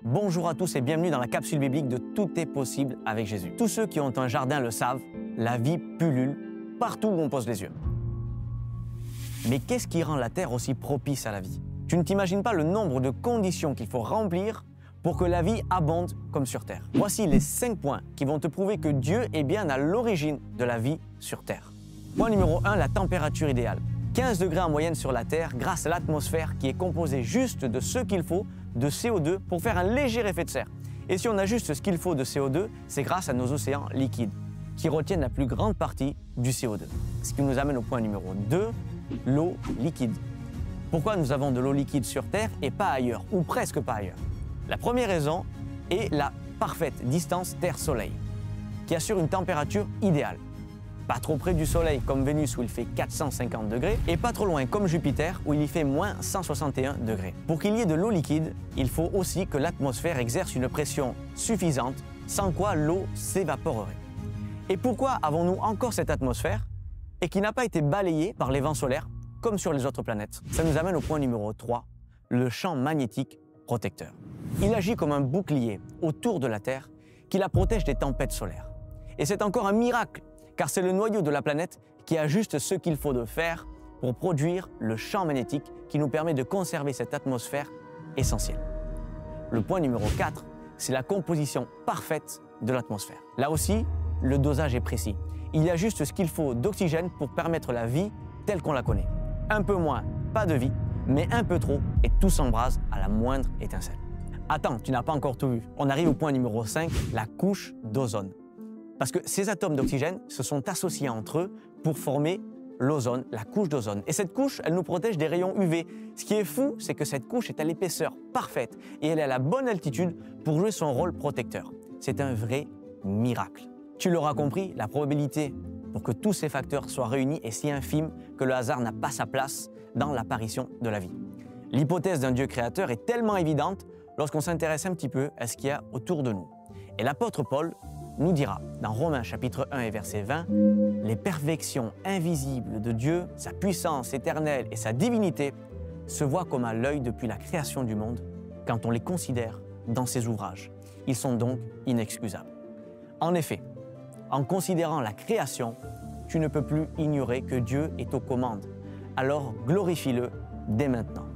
Bonjour à tous et bienvenue dans la capsule biblique de Tout est possible avec Jésus. Tous ceux qui ont un jardin le savent, la vie pullule partout où on pose les yeux. Mais qu'est-ce qui rend la terre aussi propice à la vie? Tu ne t'imagines pas le nombre de conditions qu'il faut remplir pour que la vie abonde comme sur terre. Voici les 5 points qui vont te prouver que Dieu est bien à l'origine de la vie sur terre. Point numéro 1, la température idéale. 15 degrés en moyenne sur la Terre grâce à l'atmosphère qui est composée juste de ce qu'il faut de CO2 pour faire un léger effet de serre. Et si on a juste ce qu'il faut de CO2, c'est grâce à nos océans liquides qui retiennent la plus grande partie du CO2. Ce qui nous amène au point numéro 2, l'eau liquide. Pourquoi nous avons de l'eau liquide sur Terre et pas ailleurs, ou presque pas ailleurs? La première raison est la parfaite distance Terre-Soleil, qui assure une température idéale. Pas trop près du Soleil comme Vénus où il fait 450 degrés et pas trop loin comme Jupiter où il y fait moins 161 degrés. Pour qu'il y ait de l'eau liquide, il faut aussi que l'atmosphère exerce une pression suffisante, sans quoi l'eau s'évaporerait. Et pourquoi avons-nous encore cette atmosphère et qui n'a pas été balayée par les vents solaires comme sur les autres planètes? Ça nous amène au point numéro 3, le champ magnétique protecteur. Il agit comme un bouclier autour de la Terre qui la protège des tempêtes solaires. Et c'est encore un miracle car c'est le noyau de la planète qui a juste ce qu'il faut de faire pour produire le champ magnétique qui nous permet de conserver cette atmosphère essentielle. Le point numéro 4, c'est la composition parfaite de l'atmosphère. Là aussi, le dosage est précis. Il y a juste ce qu'il faut d'oxygène pour permettre la vie telle qu'on la connaît. Un peu moins, pas de vie, mais un peu trop et tout s'embrase à la moindre étincelle. Attends, tu n'as pas encore tout vu. On arrive au point numéro 5, la couche d'ozone. Parce que ces atomes d'oxygène se sont associés entre eux pour former l'ozone, la couche d'ozone. Et cette couche, elle nous protège des rayons UV. Ce qui est fou, c'est que cette couche est à l'épaisseur parfaite et elle est à la bonne altitude pour jouer son rôle protecteur. C'est un vrai miracle. Tu l'auras compris, la probabilité pour que tous ces facteurs soient réunis est si infime que le hasard n'a pas sa place dans l'apparition de la vie. L'hypothèse d'un Dieu créateur est tellement évidente lorsqu'on s'intéresse un petit peu à ce qu'il y a autour de nous. Et l'apôtre Paul nous dira dans Romains chapitre 1 et verset 20, « Les perfections invisibles de Dieu, sa puissance éternelle et sa divinité se voient comme à l'œil depuis la création du monde quand on les considère dans ses ouvrages. Ils sont donc inexcusables. » En effet, en considérant la création, tu ne peux plus ignorer que Dieu est aux commandes. Alors glorifie-le dès maintenant.